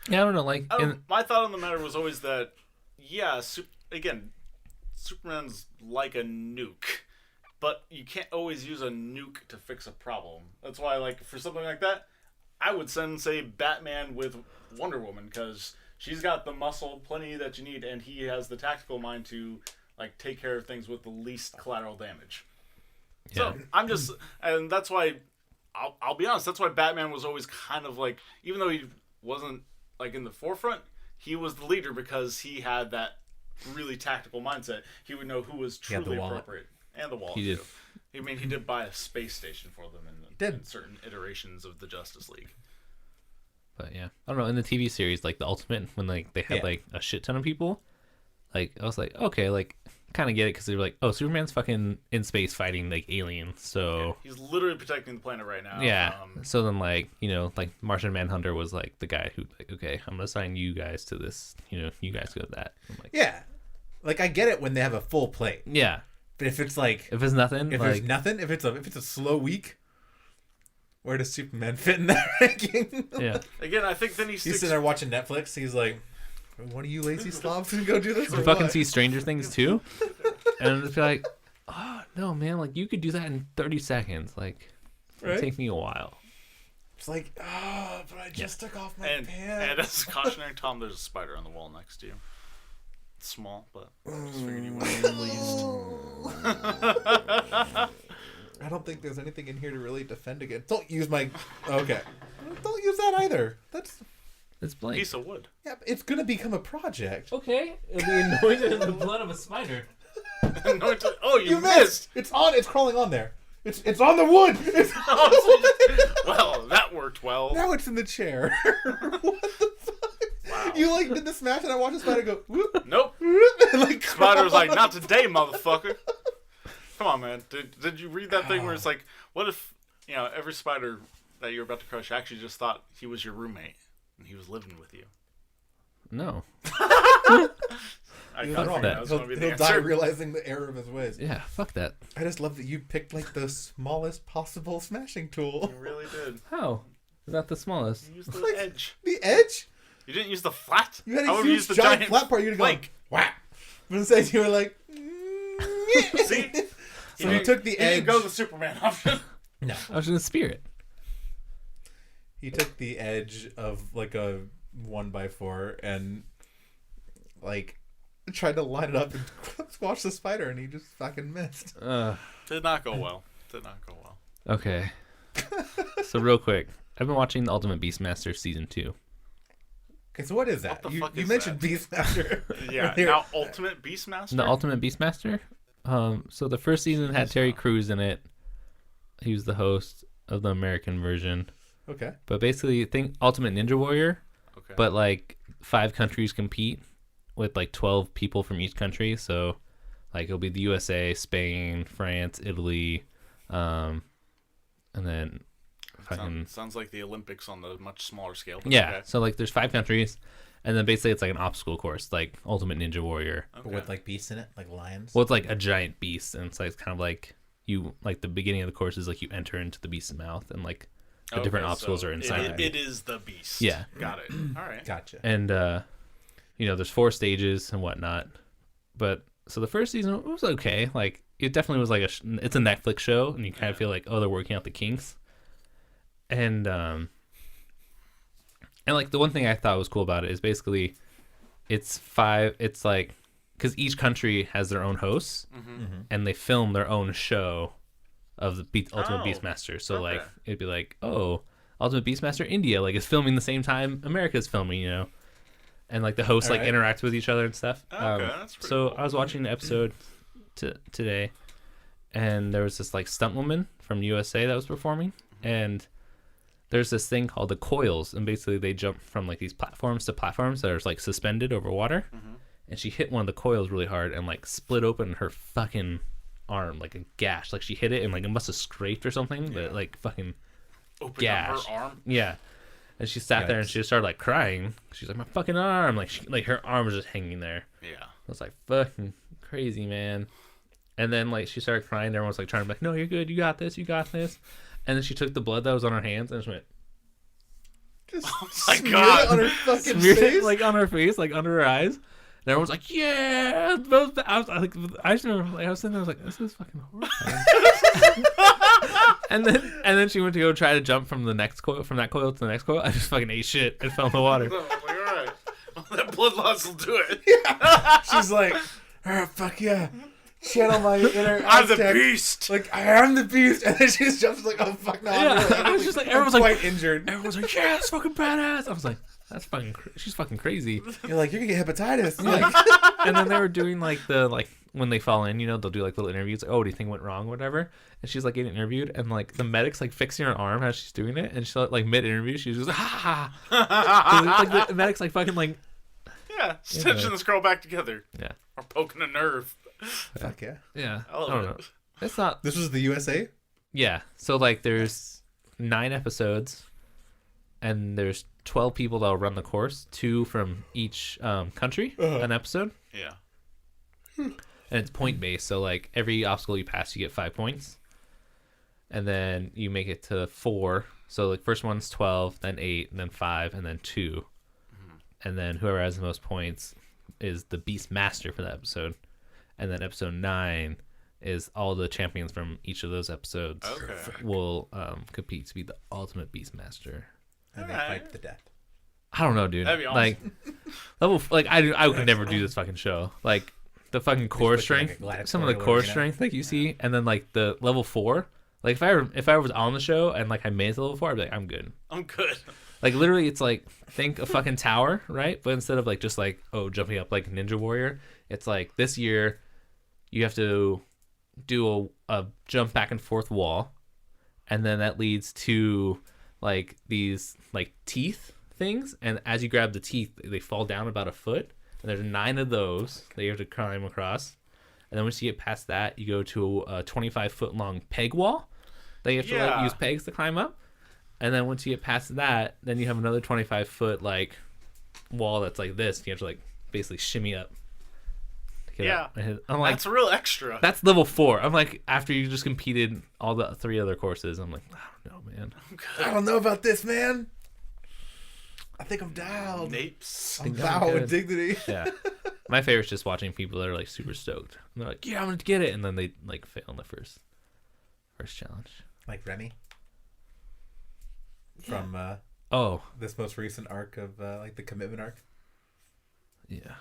Yeah, I don't know. Like, My thought on the matter was always that, yeah, Superman's like a nuke, but you can't always use a nuke to fix a problem. That's why, like, for something like that, I would send, say, Batman with Wonder Woman, because she's got the muscle plenty that you need, and he has the tactical mind to, like, take care of things with the least collateral damage. yeah. So I'm just, and that's why, I'll be honest, that's why Batman was always kind of like, even though he wasn't like in the forefront, he was the leader because he had that really tactical mindset. He would know who was He had the truly wallet. appropriate. And the wall, He did. too. I mean, he did buy a space station for them in certain iterations of the Justice League. But yeah, I don't know. In the TV series, like the Ultimate, when like they had like a shit ton of people, like I was like, okay, like kind of get it because they were like, oh, Superman's fucking in space fighting like aliens, so Yeah, he's literally protecting the planet right now. yeah. So then like like Martian Manhunter was like the guy who like, okay, I'm gonna assign you guys to this. You guys go to that. I'm like, Yeah, like I get it when they have a full plate. yeah. But if it's like If it's nothing, if like, there's nothing, if it's a slow week, where does Superman fit in that ranking? yeah. Again, I think then He's sitting there watching Netflix. He's like, "One of you lazy slobs can go do this." You or fucking what?" see Stranger Things too, and I'm just be like, oh no, man, like you could do that in 30 seconds. Like, Right? it'd take me a while. It's like, oh, but I just took off my and pants. as a cautionary, Tom, there's a spider on the wall next to you. It's small, but I just figured you wouldn't be pleased. I don't think there's anything in here to really defend against. Don't use my. Okay. Don't use that either. That's. It's blank. Piece of wood. Yeah, but it's gonna become a project. Okay, it'll be anointed in the blood of a spider. Oh, you You missed! missed. It's on. It's crawling on there. It's on the wood. It's on the wood. Well, that worked well. Now it's in the chair. What the fuck? Wow. You like did the smash and I watched the spider go whoop, Nope. whoop, and like Spider was like, crawl not today, motherfucker. Come on, man. Did you read that thing where it's like, what if, every spider that you're about to crush actually just thought he was your roommate and he was living with you? No. I He's thought wrong. that was going to be the He'll die answer. realizing the error of his ways. Yeah, fuck that. I just love that you picked like the smallest possible smashing tool. You really did. How? Is that the smallest? You used the Like, edge. The edge? You didn't use the flat. You had I a would've huge used the giant flat part. You'd have gone plank. whack. But instead you were like. See? So he took the He edge. didn't go the Superman option. No. I was in the spirit. He took the edge of like a 1x4 and like tried to line it up and squash the spider, and he just fucking missed. Did not go well. Did not go well. Okay. So real quick, I've been watching The Ultimate Beastmaster season 2. Okay, so what is that? What the you fuck you is mentioned that? Beastmaster. Yeah. Here. Now Ultimate Beastmaster. The Ultimate Beastmaster. So the first season had Terry Crews in it. He was the host of the American version. Okay. But basically, think Ultimate Ninja Warrior. Okay. But like 5 countries compete with like 12 people from each country. So like it'll be the USA, Spain, France, Italy, and then fucking Sounds like the Olympics on the much smaller scale. but yeah. okay. So like there's 5 countries, and then basically it's like an obstacle course, like Ultimate Ninja Warrior. But with like beasts in it, like lions. Well, it's like a giant beast, and it's like kind of like you like the beginning of the course is like you enter into the beast's mouth, and like the different Okay, obstacles so are inside. It is the beast. Yeah. Got it. All right. Gotcha. And there's 4 stages and whatnot. But so the first season was okay. Like it definitely was like it's a Netflix show, and you kind of feel like, oh, they're working out the kinks. And like the one thing I thought was cool about it is basically it's like because each country has their own hosts, and they film their own show of the Ultimate Beastmaster. So like it'd be like, oh, Ultimate Beastmaster India like is filming the same time America's filming, and like the hosts like interact with each other and stuff. Okay, that's pretty so cool. I was watching the episode today, and there was this like stunt woman from USA that was performing, and there's this thing called the coils, and basically they jump from like these platforms to platforms that are like suspended over water, and she hit one of the coils really hard and like split open her fucking arm, like a gash. Like she hit it and like it must have scraped or something, but like fucking Open gash. up her arm. Yeah. And she sat there and she just started like crying. She's like, my fucking arm. Like her arm was just hanging there. Yeah. I was like, fucking crazy, man. And then like she started crying. Everyone was like trying to be like, no, you're good. You got this. You got this. And then she took the blood that was on her hands and just went, My Smeared God. it on her fucking smeared face. it like on her face, like under her eyes. And everyone's like, yeah. I was like, I just remember, like, I was sitting there, I was like, this is fucking horrifying. and then she went to go try to jump from that coil to the next coil. I just fucking ate shit and fell in the water. All right. That blood loss will do it. She's like, oh, fuck yeah. Channel my inner I'm the Aztec. beast. Like, I am the beast. And then she just jumps like, oh, fuck no. Yeah, I'm really, I was just like, everyone's I'm like, quite injured. everyone's like, yeah, it's fucking badass. I was like, She's fucking crazy. You're like, you're gonna get hepatitis. Like, And then they were doing like when they fall in, they'll do like little interviews. Oh, do you think went wrong, whatever? And she's like getting interviewed, and like the medic's like fixing her arm as she's doing it, and she's like mid interview, she's just ha. Like the medic's like fucking like stitching this girl back together. Yeah. Or poking a nerve. fuck yeah. Yeah. I love don't it. know. It's not. This was the USA. Yeah. So like there's 9 episodes, and there's 12 people that'll run the course, 2 from each country, an episode. Yeah. And it's point based, so like every obstacle you pass, you get 5 points, and then you make it to 4. So like first one's 12, then 8, and then 5, and then 2, and then whoever has the most points is the Beast Master for that episode, and then episode 9 is all the champions from each of those episodes will compete to be the ultimate Beast Master. And they fight to the death. I don't know, dude. That'd be awesome. Like level, like I could never do this fucking show. Like the fucking core put you, like, strength, a gladiatorial some of the core arena. strength like you see, and then like the level 4. Like if I was on the show and like I made it to level 4, I'd be like, I'm good. I'm good. Like literally, it's like think a fucking tower, right? But instead of like just like jumping up like Ninja Warrior, it's like this year you have to do a jump back and forth wall, and then that leads to like these like teeth things, and as you grab the teeth, they fall down about a foot, and there's 9 of those that you have to climb across. And then once you get past that, you go to a 25-foot long peg wall that you have to like use pegs to climb up. And then once you get past that, then you have another 25-foot like wall that's like this. You have to like basically shimmy up. to get up. I'm like, that's a real extra. that's level 4. I'm like, after you just competed all the 3 other courses, I'm like, I don't know, man. I don't know about this, man. I think I'm down. Napes. I'm down with dignity. Yeah. My favorite's just watching people that are like super stoked. And they're like, yeah, I'm going to get it. And then they like fail in the first challenge. Like Remy. From this most recent arc of like the commitment arc. Yeah.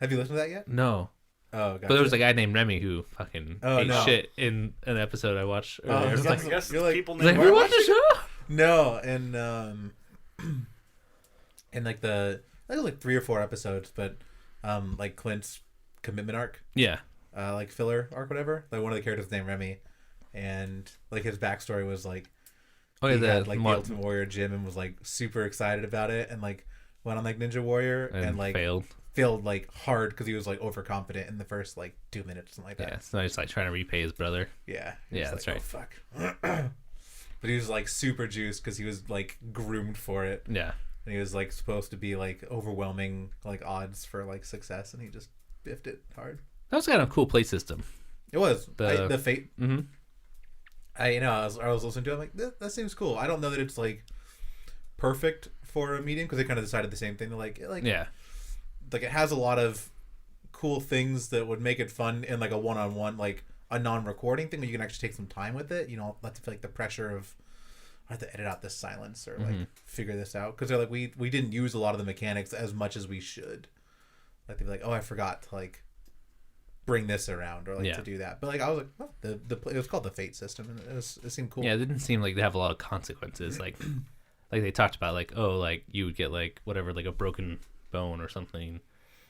Have you listened to that yet? No. Oh, gotcha. But there was a guy named Remy who fucking ate shit in an episode I watched earlier. I was I like, guess you're like, people have named you watched the show? no, and like the like 3 or 4 episodes, but like Clint's commitment arc, Yeah. like filler arc, whatever. Like one of the characters named Remy, and like his backstory was like Okay, he had like the Ultimate Warrior gym and was like super excited about it, and like went on like Ninja Warrior and like failed like hard because he was like overconfident in the first like 2 minutes, something like that. Yeah, so he's like trying to repay his brother. Yeah. Yeah, that's like, right. Oh, fuck. But he was like super juiced because he was like groomed for it. Yeah. And he was like supposed to be like overwhelming like odds for like success, and he just biffed it hard. That was kind of a cool play system. It was The Fate. Mm-hmm. I was listening to it. I'm like, that seems cool. I don't know that it's like perfect for a medium because they kind of decided the same thing. They're like Yeah. like it has a lot of cool things that would make it fun in like a one-on-one, like a non-recording thing where you can actually take some time with it. You know, not to feel like the pressure of I have to edit out this silence or like figure this out, because they're like we didn't use a lot of the mechanics as much as we should. Like they'd be like, oh, I forgot to like bring this around or like to do that. But like I was like, oh, it was called the Fate system, and it seemed cool. Yeah, it didn't seem like they have a lot of consequences. Like they talked about like, oh, like you would get like whatever, like a broken bone or something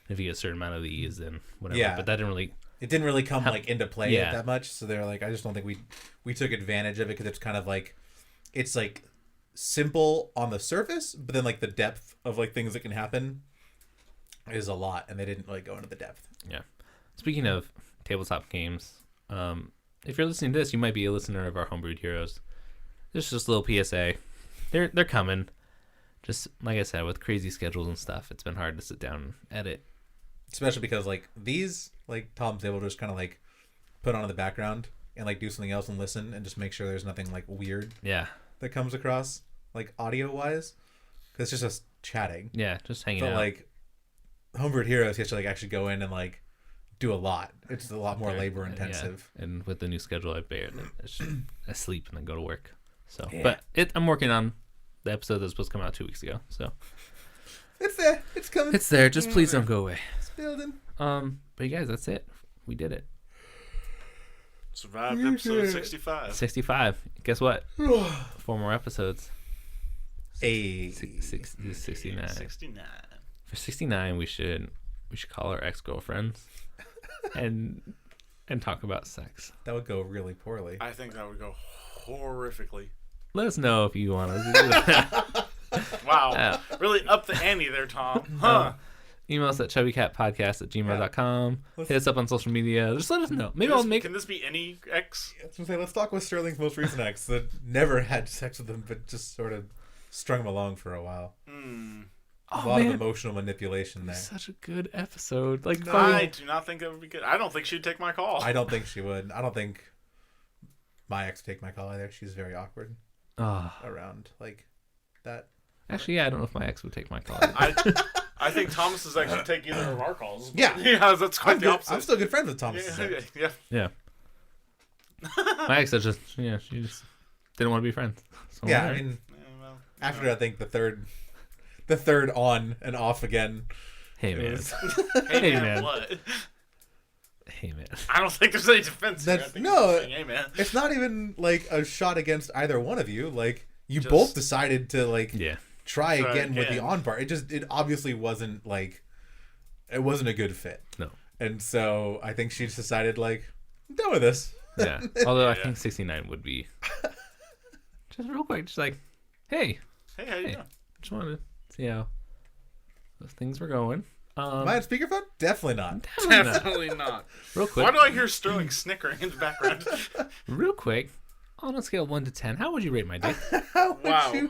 if you get a certain amount of these and whatever. Yeah. But that didn't really. It didn't really come like into play that much. So they're like, I just don't think we took advantage of it, because it's kind of like it's like simple on the surface, but then like the depth of like things that can happen is a lot, and they didn't like go into the depth. Yeah. Speaking of tabletop games, if you're listening to this, you might be a listener of our Homebrewed Heroes. This is just a little PSA. They're coming. Just like I said, with crazy schedules and stuff, it's been hard to sit down and edit. Especially because like these, like Tom's able to just kind of like put on in the background and like do something else and listen and just make sure there's nothing like weird that comes across like audio wise, because it's just us chatting. Yeah, just hanging but out. like Homebrewed Heroes, you have to like actually go in and like do a lot. It's a lot more labor intensive. Yeah. And with the new schedule, I sleep and then go to work. So, but I'm working on the episode that's supposed to come out 2 weeks ago. So it's there. It's coming. It's there. Just please don't go away. It's building. But you guys, that's it. We did it. Survived episode 65. 65. Guess what? 4 more episodes. A 69. 69. For 69, we should call our ex-girlfriends and talk about sex. That would go really poorly. I think that would go horrifically. Let us know if you want us to do that. Wow. Really up the ante there, Tom. Huh. Email us at chubbycatpodcast@gmail.com. Hit us up on social media. Just let us know. Maybe I'll make... Can this be any ex? I was gonna say, let's talk with Sterling's most recent ex that never had sex with him, but just sort of strung him along for a while. A lot of emotional manipulation there. Such a good episode. Like, I do not think that would be good. I don't think she'd take my call. I don't think she would. I don't think my ex would take my call either. She's very awkward around like that. Actually, yeah, I don't know if my ex would take my call. I think Thomas's ex would take either of our calls. Yeah. Yeah, that's quite the opposite. I'm still good friends with Thomas. Yeah. My ex is just, she just didn't want to be friends. So yeah, I mean, after I think the third on and off again. Hey, man. Hey, man. What? Hey, man. I don't think there's any defense here. Hey, man. It's not even like a shot against either one of you. Like, you both decided to, like, try again with the on part. It obviously wasn't, like, it wasn't a good fit. No. And so I think she just decided, like, I'm done with this. Yeah. Although I think 69 would be just real quick, just like, hey, how you doing? Just wanted to see how those things were going. Am I on speakerphone? Definitely not. Definitely not. Real quick. Why do I hear Sterling snickering in the background? Real quick, on a scale of 1 to 10, how would you rate my dick? Wow.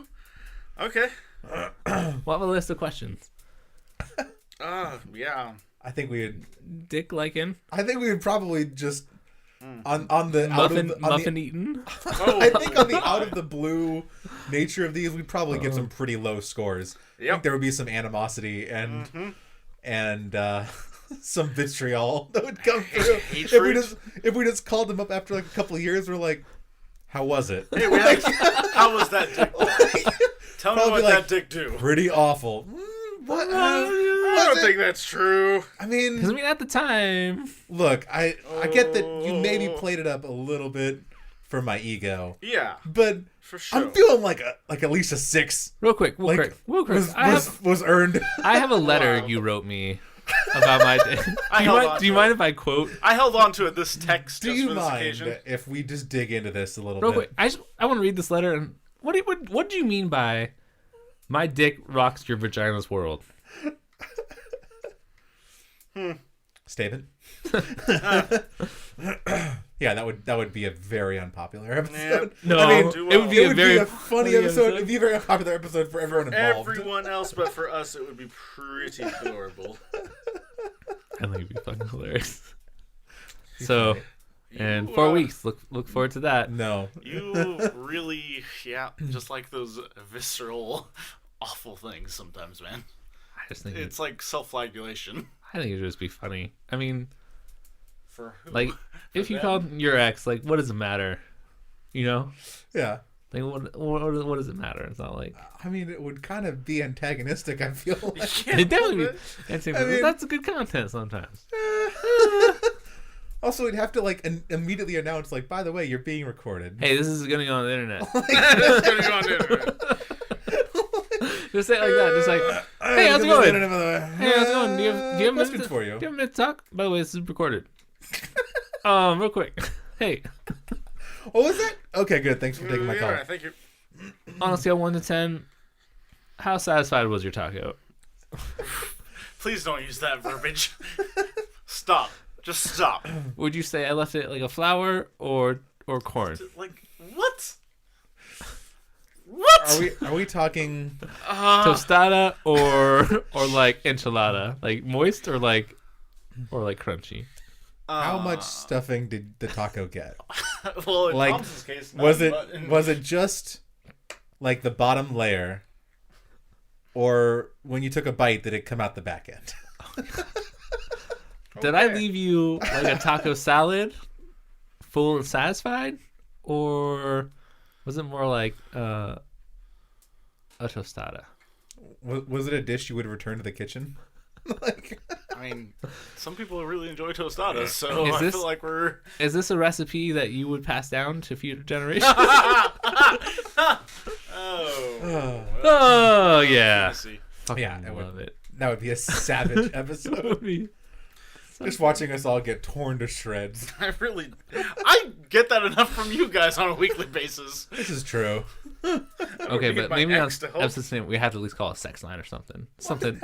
Okay. We'll have a list of questions. Yeah. I think we would Dick liking. I think we would probably just on the muffin eaten. I think on the out of the blue nature of these, we'd probably get some pretty low scores. Yep. I think there would be some animosity and some vitriol that would come through. If we just called them up after like a couple of years, we're like, how was it? Hey, how was that dick? Tell me what that dick do. Pretty awful. What? I don't think that's true. I mean, because at the time, look, I get that you maybe played it up a little bit for my ego. Yeah, but for sure. I'm feeling like at least a 6. Real quick. Was earned. I have a letter you wrote me about my dick. Do you mind if I quote? I held on to it. This text. Do just you for this mind occasion. if we just dig into this a little Real bit? quick. I want to read this letter. And what do you mean by my dick rocks your vagina's world? Statement. Yeah, that would be a very unpopular episode. No, I mean, it would be a very funny episode. It'd be a very unpopular episode for everyone involved. Everyone else, but for us, it would be pretty adorable. I think it'd be fucking hilarious. So, in 4 weeks, look forward to that. No, you really, just like those visceral, awful things sometimes, man. I just think it's like self-flagellation. I think it'd just be funny. I mean, for who? Like, if you called your ex, like, what does it matter? You know? Yeah. Like, what does it matter? It's not like... I mean, it would kind of be antagonistic, I feel like. It definitely be antagonistic. That's good content sometimes. Also, we'd have to, like, immediately announce, like, by the way, you're being recorded. Hey, this is going to go on the internet. It's going to go on the internet. Just say it like that. Just like, hey, how's it going? Hey, how's it going? Do you have a minute for you? Do you have a minute to talk? By the way, this is recorded. Real quick. Hey. What was that? Okay, good. Thanks for taking my call. Yeah, thank you. On a scale of 1 to 10, how satisfied was your taco? Please don't use that verbiage. Stop. Just stop. Would you say I left it like a flower or corn? Like what? What? Are we talking tostada or like enchilada? Like moist or like crunchy? How much stuffing did the taco get? Well, in like, Tom's case, was it just like the bottom layer, or when you took a bite, did it come out the back end? Did I leave you like a taco salad, full and satisfied, or was it more like a tostada? Was it a dish you would return to the kitchen? Like, I mean, some people really enjoy tostadas, so I feel like we're... Is this a recipe that you would pass down to future generations? Oh, yeah. fantasy. Fucking Yeah, it would. love it. That would be a savage That episode. would be Just watching us all get torn to shreds. I get that enough from you guys on a weekly basis. This is true. okay, need but my maybe on ex to help. episode name we have to at least call a sex line or something. Something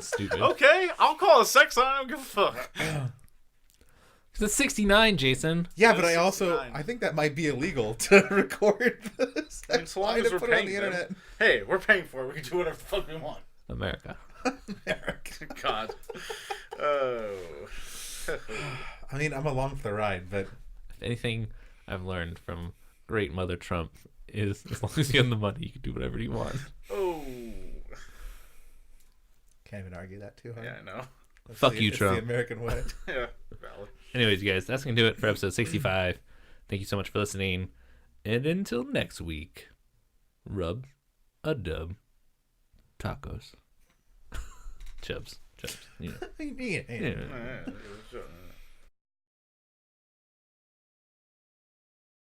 stupid. Okay, I'll call a sex line. I don't give a fuck. It's 69, Jason. Yeah, It but is I also 69. think that might be illegal to record this. I mean, so long as we're put it on paying the them. internet. Hey, we're paying for it. We can do whatever the fuck we want. America. God. Oh. I mean, I'm along for the ride, but If anything I've learned from great Mother Trump is as long as you have the money, you can do whatever you want. Oh. can't even argue that too hard. Yeah, I know. Fuck you, It's Trump. the American way. Yeah, valid. Anyways, you guys, that's going to do it for episode 65. Thank you so much for listening. And until next week, rub a dub tacos. Chubs. You know. Yeah. Yeah. Yeah,